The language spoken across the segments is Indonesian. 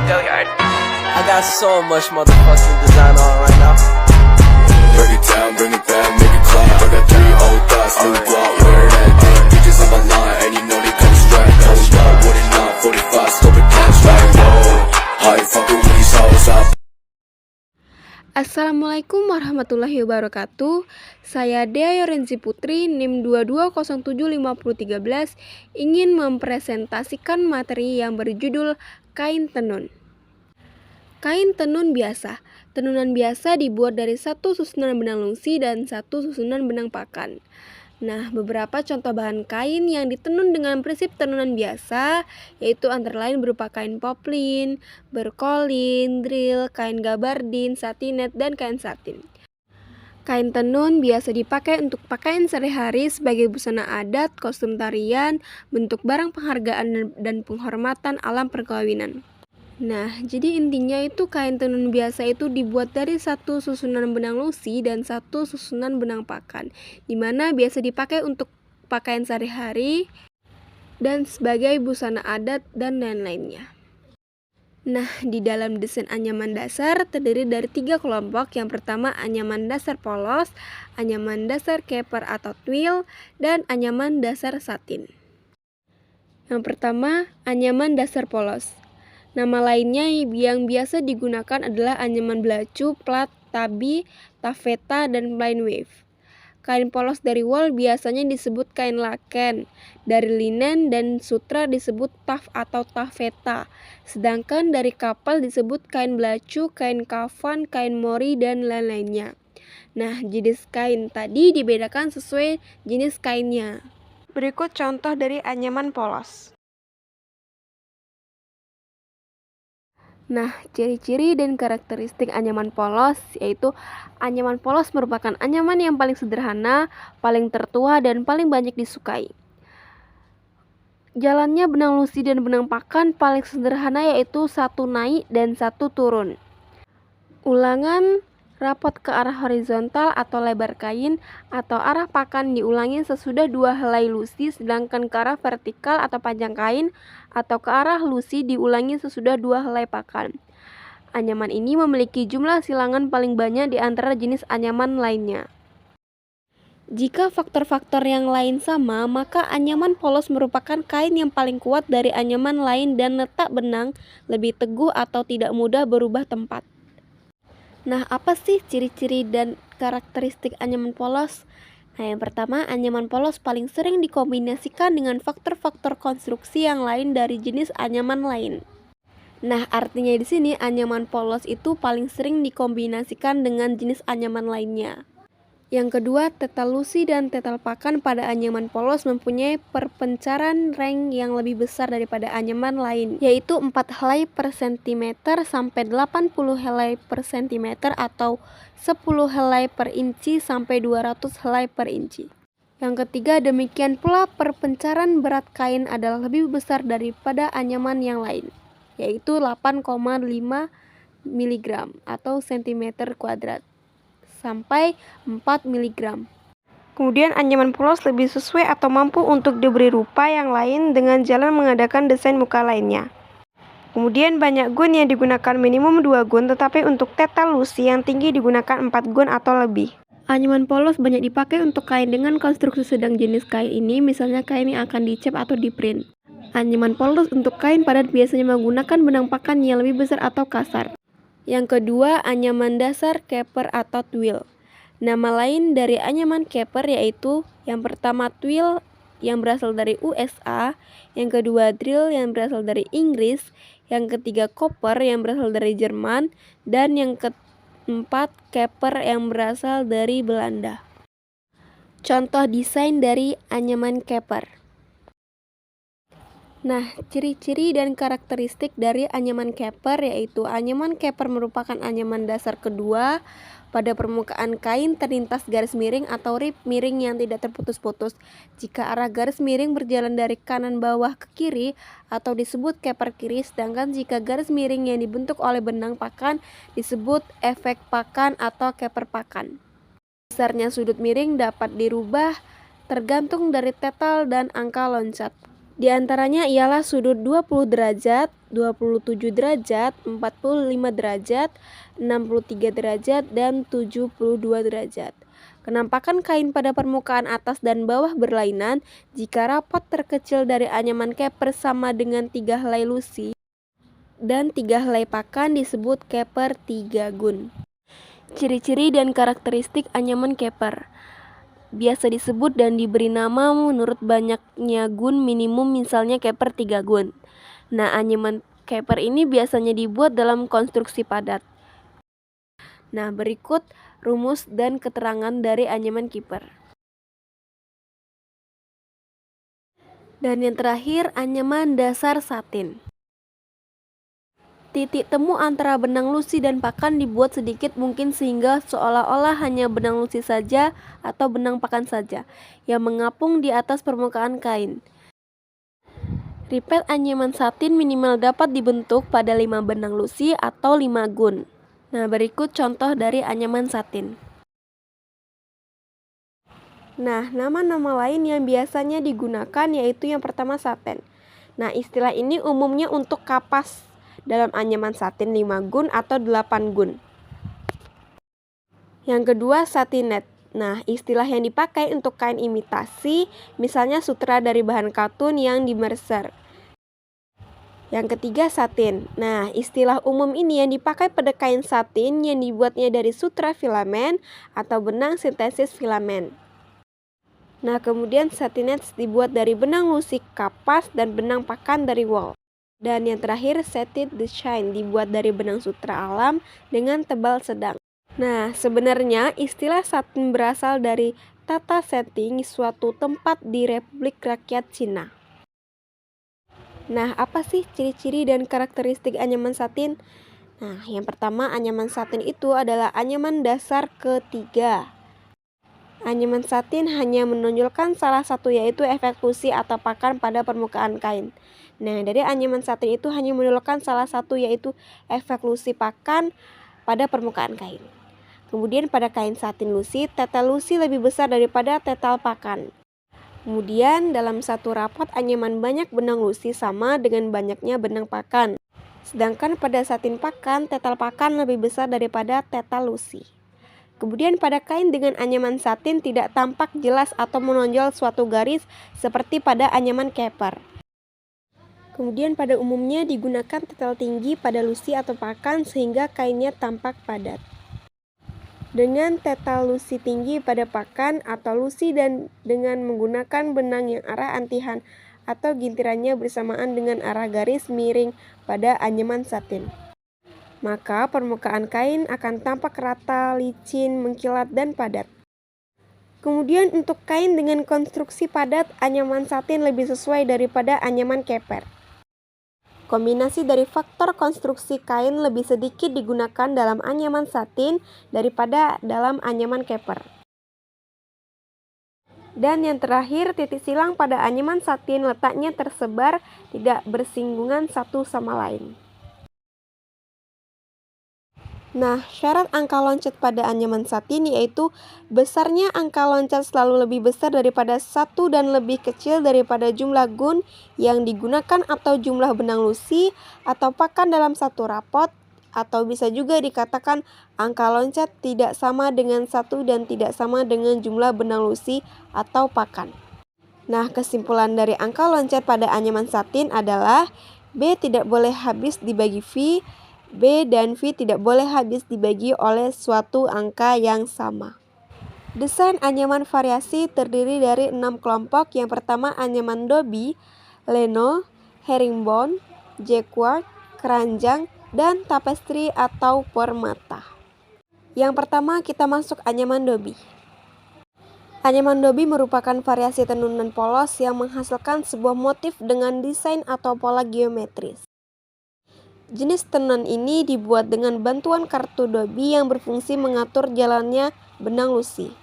Go yard. I got so much motherfucking design on right now. Break it down, bring it back, make it clap. I got 3 old thoughts, new block, where that thing. Bitches on my line, and you know they come straight. Hold up, what it not, 45, scope it cash like whoa. How you fucking with these hoes up? Assalamualaikum warahmatullahi wabarakatuh. Saya Dea Yorenzi Putri, NIM 22075013, ingin mempresentasikan materi yang berjudul kain tenun. Kain tenun biasa. Tenunan biasa dibuat dari satu susunan benang lungsi dan satu susunan benang pakan. Nah, beberapa contoh bahan kain yang ditenun dengan prinsip tenunan biasa yaitu antara lain berupa kain poplin, berkolin, drill, kain gabardin, satinet, dan kain satin. Kain tenun biasa dipakai untuk pakaian sehari-hari sebagai busana adat, kostum tarian, bentuk barang penghargaan dan penghormatan alam perkawinan. Nah, jadi intinya itu kain tenun biasa itu dibuat dari satu susunan benang lusi dan satu susunan benang pakan, dimana biasa dipakai untuk pakaian sehari-hari dan sebagai busana adat dan lain-lainnya. Nah, di dalam desain anyaman dasar terdiri dari 3 kelompok. Yang pertama anyaman dasar polos, anyaman dasar caper atau twill, dan anyaman dasar satin. Yang pertama anyaman dasar polos. Nama lainnya yang biasa digunakan adalah anyaman belacu, plat, tabi, taffeta, dan plain wave. Kain polos dari wol biasanya disebut kain laken, dari linen dan sutra disebut taf atau taffeta, sedangkan dari kapal disebut kain belacu, kain kafan, kain mori, dan lain-lainnya. Nah, jenis kain tadi dibedakan sesuai jenis kainnya. Berikut contoh dari anyaman polos. Nah, ciri-ciri dan karakteristik anyaman polos yaitu anyaman polos merupakan anyaman yang paling sederhana, paling tertua, dan paling banyak disukai. Jalannya benang lusi dan benang pakan paling sederhana yaitu satu naik dan satu turun. Ulangan rapot ke arah horizontal atau lebar kain atau arah pakan diulangi sesudah 2 helai lusi, sedangkan ke arah vertikal atau panjang kain atau ke arah lusi diulangi sesudah 2 helai pakan. Anyaman ini memiliki jumlah silangan paling banyak di antara jenis anyaman lainnya. Jika faktor-faktor yang lain sama, maka anyaman polos merupakan kain yang paling kuat dari anyaman lain dan letak benang lebih teguh atau tidak mudah berubah tempat. Nah, apa sih ciri-ciri dan karakteristik anyaman polos? Nah, yang pertama, anyaman polos paling sering dikombinasikan dengan faktor-faktor konstruksi yang lain dari jenis anyaman lain. Nah, artinya di sini anyaman polos itu paling sering dikombinasikan dengan jenis anyaman lainnya. Yang kedua, tetel lusi dan tetel pakan pada anyaman polos mempunyai perpencaran rank yang lebih besar daripada anyaman lain, yaitu 4 helai per cm sampai 80 helai per cm atau 10 helai per inci sampai 200 helai per inci. Yang ketiga, demikian pula perpencaran berat kain adalah lebih besar daripada anyaman yang lain, yaitu 8,5 mg atau cm kuadrat sampai 4 mg. Kemudian anyaman polos lebih sesuai atau mampu untuk diberi rupa yang lain dengan jalan mengadakan desain muka lainnya. Kemudian banyak gun yang digunakan minimum 2 gun, tetapi untuk tetel lusi yang tinggi digunakan 4 gun atau lebih. Anyaman polos banyak dipakai untuk kain dengan konstruksi sedang. Jenis kain ini misalnya kain yang akan dicap atau diprint. Anyaman polos untuk kain padat biasanya menggunakan benang pakan yang lebih besar atau kasar. Yang kedua, anyaman dasar caper atau twill. Nama lain dari anyaman caper yaitu yang pertama twill yang berasal dari USA, yang kedua drill yang berasal dari Inggris, yang ketiga copper yang berasal dari Jerman, dan yang keempat caper yang berasal dari Belanda. Contoh desain dari anyaman caper. Nah, ciri-ciri dan karakteristik dari anyaman caper yaitu anyaman caper merupakan anyaman dasar kedua. Pada permukaan kain terlintas garis miring atau rib miring yang tidak terputus-putus. Jika arah garis miring berjalan dari kanan bawah ke kiri atau disebut caper kiri, sedangkan jika garis miring yang dibentuk oleh benang pakan disebut efek pakan atau caper pakan. Besarnya sudut miring dapat dirubah tergantung dari tetel dan angka loncat. Di antaranya ialah sudut 20 derajat, 27 derajat, 45 derajat, 63 derajat, dan 72 derajat. Kenampakan kain pada permukaan atas dan bawah berlainan jika rapot terkecil dari anyaman keper sama dengan 3 helai lusi dan 3 helai pakan disebut keper 3 gun. Ciri-ciri dan karakteristik anyaman keper biasa disebut dan diberi nama menurut banyaknya gun minimum, misalnya keper 3 gun. Nah, anyaman keper ini biasanya dibuat dalam konstruksi padat. Nah, berikut rumus dan keterangan dari anyaman keper. Dan yang terakhir, anyaman dasar satin. Titik temu antara benang lusi dan pakan dibuat sedikit mungkin sehingga seolah-olah hanya benang lusi saja atau benang pakan saja yang mengapung di atas permukaan kain. Ripet anyaman satin minimal dapat dibentuk pada 5 benang lusi atau 5 gun. Nah, berikut contoh dari anyaman satin. Nah, nama-nama lain yang biasanya digunakan yaitu yang pertama satin. Nah, istilah ini umumnya untuk kapas dalam anyaman satin 5 gun atau 8 gun. Yang kedua, satinet. Nah, istilah yang dipakai untuk kain imitasi, misalnya sutra dari bahan katun yang dimercer. Yang ketiga, satin. Nah, istilah umum ini yang dipakai pada kain satin yang dibuatnya dari sutra filamen atau benang sintesis filamen. Nah, kemudian satinet dibuat dari benang lusi kapas dan benang pakan dari wool. Dan yang terakhir, satin design dibuat dari benang sutra alam dengan tebal sedang. Nah, sebenarnya istilah satin berasal dari tata setting suatu tempat di Republik Rakyat Cina. Nah, apa sih ciri-ciri dan karakteristik anyaman satin? Nah, yang pertama, anyaman satin itu adalah anyaman dasar ketiga. Anyaman satin hanya menonjolkan salah satu yaitu efek lusi atau pakan pada permukaan kain. Nah, dari anyaman satin itu hanya menonjolkan salah satu yaitu efek lusi pakan pada permukaan kain. Kemudian pada kain satin lusi, tetel lusi lebih besar daripada tetel pakan. Kemudian dalam satu rapot anyaman banyak benang lusi sama dengan banyaknya benang pakan. Sedangkan pada satin pakan, tetel pakan lebih besar daripada tetel lusi. Kemudian pada kain dengan anyaman satin tidak tampak jelas atau menonjol suatu garis seperti pada anyaman keper. Kemudian pada umumnya digunakan tetel tinggi pada lusi atau pakan sehingga kainnya tampak padat. Dengan tetel lusi tinggi pada pakan atau lusi dan dengan menggunakan benang yang arah antihan atau gintirannya bersamaan dengan arah garis miring pada anyaman satin, maka permukaan kain akan tampak rata, licin, mengkilat, dan padat. Kemudian untuk kain dengan konstruksi padat, anyaman satin lebih sesuai daripada anyaman keper. Kombinasi dari faktor konstruksi kain lebih sedikit digunakan dalam anyaman satin daripada dalam anyaman keper. Dan yang terakhir, titik silang pada anyaman satin letaknya tersebar tidak bersinggungan satu sama lain. Nah, syarat angka loncat pada anyaman satin yaitu besarnya angka loncat selalu lebih besar daripada 1 dan lebih kecil daripada jumlah gun yang digunakan atau jumlah benang lusi atau pakan dalam satu rapot, atau bisa juga dikatakan angka loncat tidak sama dengan 1 dan tidak sama dengan jumlah benang lusi atau pakan. Nah, kesimpulan dari angka loncat pada anyaman satin adalah B tidak boleh habis dibagi V, B dan V tidak boleh habis dibagi oleh suatu angka yang sama. Desain anyaman variasi terdiri dari 6 kelompok. Yang pertama anyaman dobi, leno, herringbone, jacquard, keranjang, dan tapestri atau permata. Yang pertama kita masuk anyaman dobi. Anyaman dobi merupakan variasi tenunan polos yang menghasilkan sebuah motif dengan desain atau pola geometris. Jenis tenunan ini dibuat dengan bantuan kartu dobi yang berfungsi mengatur jalannya benang lusi.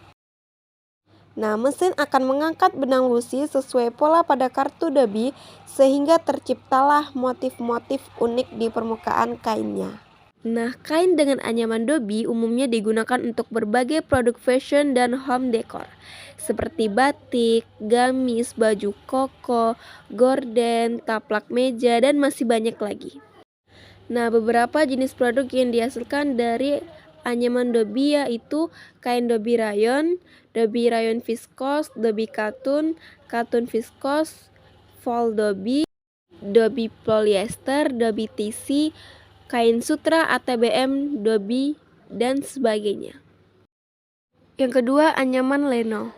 Nah, mesin akan mengangkat benang lusi sesuai pola pada kartu dobi sehingga terciptalah motif-motif unik di permukaan kainnya. Nah, kain dengan anyaman dobi umumnya digunakan untuk berbagai produk fashion dan home decor, seperti batik, gamis, baju koko, gorden, taplak meja, dan masih banyak lagi. Nah, beberapa jenis produk yang dihasilkan dari anyaman dobi yaitu kain dobi rayon viskos, dobi katun, katun viskos, voile dobi polyester, dobi tisi, kain sutra, ATBM, dobi, dan sebagainya. Yang kedua, anyaman leno.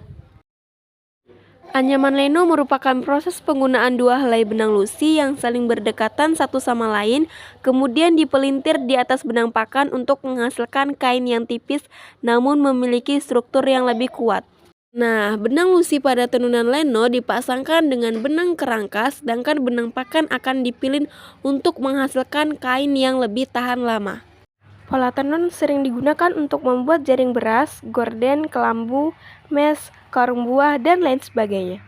Anyaman leno merupakan proses penggunaan dua helai benang lusi yang saling berdekatan satu sama lain, kemudian dipelintir di atas benang pakan untuk menghasilkan kain yang tipis namun memiliki struktur yang lebih kuat. Nah, benang lusi pada tenunan leno dipasangkan dengan benang kerangka, sedangkan benang pakan akan dipilin untuk menghasilkan kain yang lebih tahan lama. Pola tenun sering digunakan untuk membuat jaring beras, gorden, kelambu, mes, karung buah, dan lain sebagainya.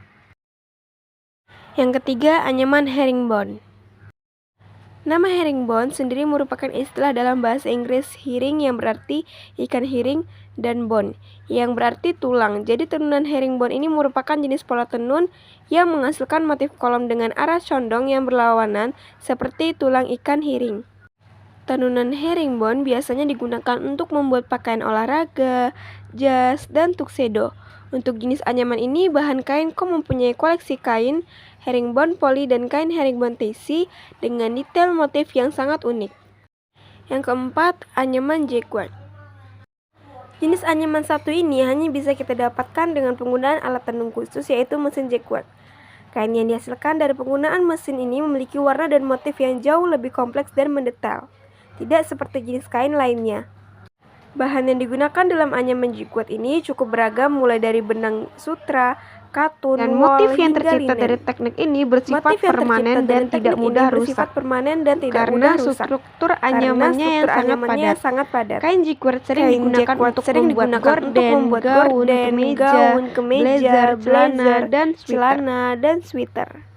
Yang ketiga, anyaman herringbone. Nama herringbone sendiri merupakan istilah dalam bahasa Inggris herring yang berarti ikan hiring dan bone yang berarti tulang. Jadi tenunan herringbone ini merupakan jenis pola tenun yang menghasilkan motif kolom dengan arah condong yang berlawanan seperti tulang ikan hiring. Tenunan herringbone biasanya digunakan untuk membuat pakaian olahraga, jas, dan tuxedo. Untuk jenis anyaman ini, bahan kain mempunyai koleksi kain herringbone poly dan kain herringbone tisi dengan detail motif yang sangat unik. Yang keempat, anyaman jacquard. Jenis anyaman satu ini hanya bisa kita dapatkan dengan penggunaan alat tenun khusus yaitu mesin jacquard. Kain yang dihasilkan dari penggunaan mesin ini memiliki warna dan motif yang jauh lebih kompleks dan mendetail, tidak seperti jenis kain lainnya. Bahan yang digunakan dalam anyaman jacquard ini cukup beragam, mulai dari benang sutra, katun, dan motif yang hingga tercipta linen. dari teknik ini bersifat permanen dan tidak mudah rusak karena struktur anyamannya yang sangat padat. Kain jacquard sering digunakan untuk membuat gorden, gaun, kemeja, blazer, celana, dan sweater.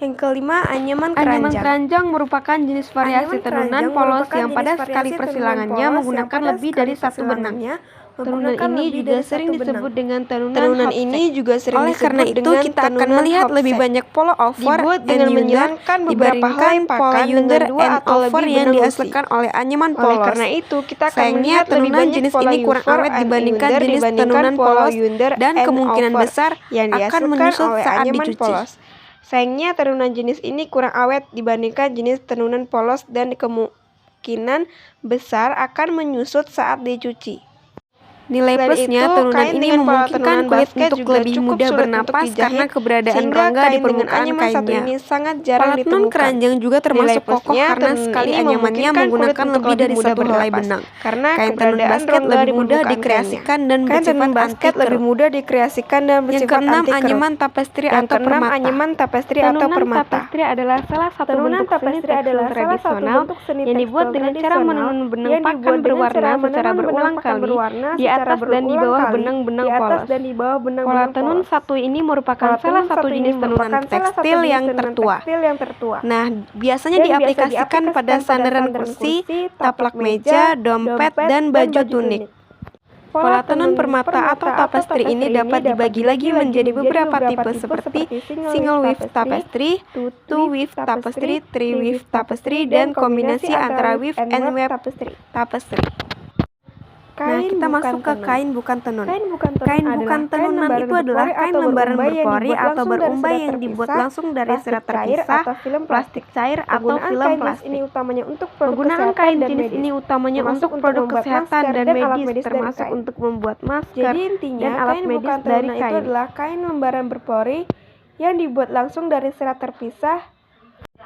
Yang kelima, anyaman keranjang merupakan jenis variasi tenunan polos yang pada sekali persilangannya menggunakan lebih dari satu benang. Tenunan ini juga sering disebut dengan tenunan Oleh karena itu, kita akan melihat lebih banyak polo over dengan menjalankan beberapa helai pakan dengan dua atau over lebih yang benang dihasilkan oleh anyaman Oleh polos. karena itu, kita akan Sayangnya melihat lebih tenunan banyak jenis pola ini kurang yuver awet and dibandingkan under jenis dibandingkan tenunan pola polos yunder dan and kemungkinan over besar yang akan dihasilkan menyusut oleh saat anyaman dicuci. polos. Sayangnya tenunan jenis ini kurang awet dibandingkan jenis tenunan polos dan kemungkinan besar akan menyusut saat dicuci. Nilai Selain plusnya, itu, tenunan kain ini dengan pola memungkinkan tenunan kulit basket untuk juga lebih cukup mudah sulit bernapas untuk dijahit, karena keberadaan sehingga rongga di kain dengan permukaan anyaman satu kainnya. ini sangat jarang Pola tenun ditemukan. keranjang juga Nilai termasuk kokoh plusnya, karena tenun sekali ini anyamannya memungkinkan menggunakan kulit untuk lebih dari mudah satu helai bernapas, benang. karena Kain tenun keberadaan basket rongga lebih di mudah permukaan dikreasikan kainnya. dan Kain bersifat tenun basket anti lebih kerut. mudah dikreasikan dan Yang bersifat keenam, anti kerut. anyaman tapestri Yang atau keenam, permata. anyaman tapestri atau Tenunan permata. tapestri adalah salah satu Tenunan bentuk seni tapestri tekstil adalah salah satu tradisional bentuk seni yang dibuat tekstil dengan cara tradisional menenun benang yang pakan dibuat dengan berwarna cara secara menenun berulang benang pakan kali berwarna di secara atas dan di berulang bawah kali benang-benang di atas polos. dan di bawah Pola benang-benang tenun polos. satu ini merupakan Pola salah tenun satu satu ini jenis tenunan merupakan salah satu tekstil jenis yang tenunan tertua. tekstil yang tertua. Nah, biasanya Dan biasa diaplikasikan pada sandaran kursi, taplak meja, dompet, dan baju tunik. Pola tenun permata atau tapestri ini dapat dibagi lagi menjadi beberapa tipe seperti single weave tapestry, two weave tapestry, three weave tapestry, dan kombinasi antara weave and web tapestry. Nah, kita masuk ke kain bukan tenun. Kain bukan tenunan itu adalah kain lembaran berpori atau berumbai yang dibuat langsung dari serat terpisah, plastik cair, atau film plastik. Penggunaan kain jenis ini utamanya untuk produk kesehatan dan medis, termasuk untuk membuat masker Jadi intinya, dan alat kain medis bukan dari tenunan itu kain. adalah kain lembaran berpori yang dibuat langsung dari serat terpisah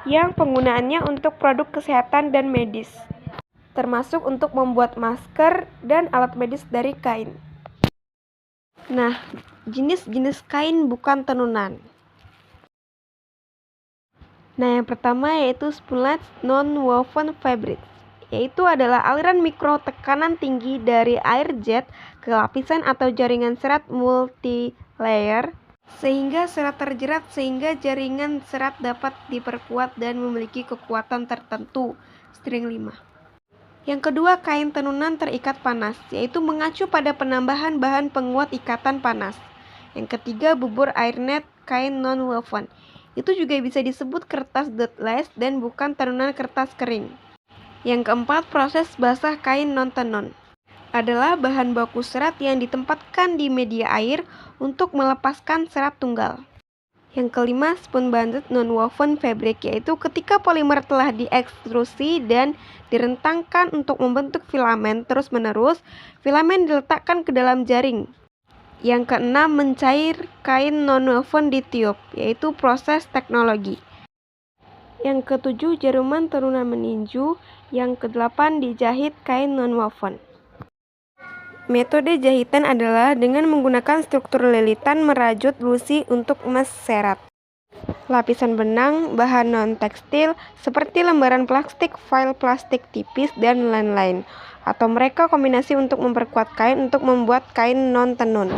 yang penggunaannya untuk produk kesehatan dan medis, termasuk untuk membuat masker dan alat medis dari kain. Nah, jenis-jenis kain bukan tenunan. Nah, yang pertama yaitu spunlace non-woven fabrics, yaitu adalah aliran mikro tekanan tinggi dari air jet ke lapisan atau jaringan serat multi-layer sehingga serat terjerat sehingga jaringan serat dapat diperkuat dan memiliki kekuatan tertentu. String 5. Yang kedua, kain tenunan terikat panas, yaitu mengacu pada penambahan bahan penguat ikatan panas. Yang ketiga, bubur airnet kain non-woven. Itu juga bisa disebut kertas dotlace dan bukan tenunan kertas kering. Yang keempat, proses basah kain non-tenun adalah bahan baku serat yang ditempatkan di media air untuk melepaskan serat tunggal. Yang kelima, spun bonded non-woven fabric, yaitu ketika polimer telah diekstrusi dan direntangkan untuk membentuk filamen terus-menerus, filamen diletakkan ke dalam jaring. Yang keenam, mencair kain non-woven di tiup, yaitu proses teknologi. Yang ketujuh, jaruman tenunan meninju. Yang kedelapan, dijahit kain non-woven. Metode jahitan adalah dengan menggunakan struktur lilitan merajut lusi untuk emas serat. Lapisan benang, bahan non-tekstil seperti lembaran plastik, file plastik tipis, dan lain-lain. Atau mereka kombinasi untuk memperkuat kain untuk membuat kain non-tenun.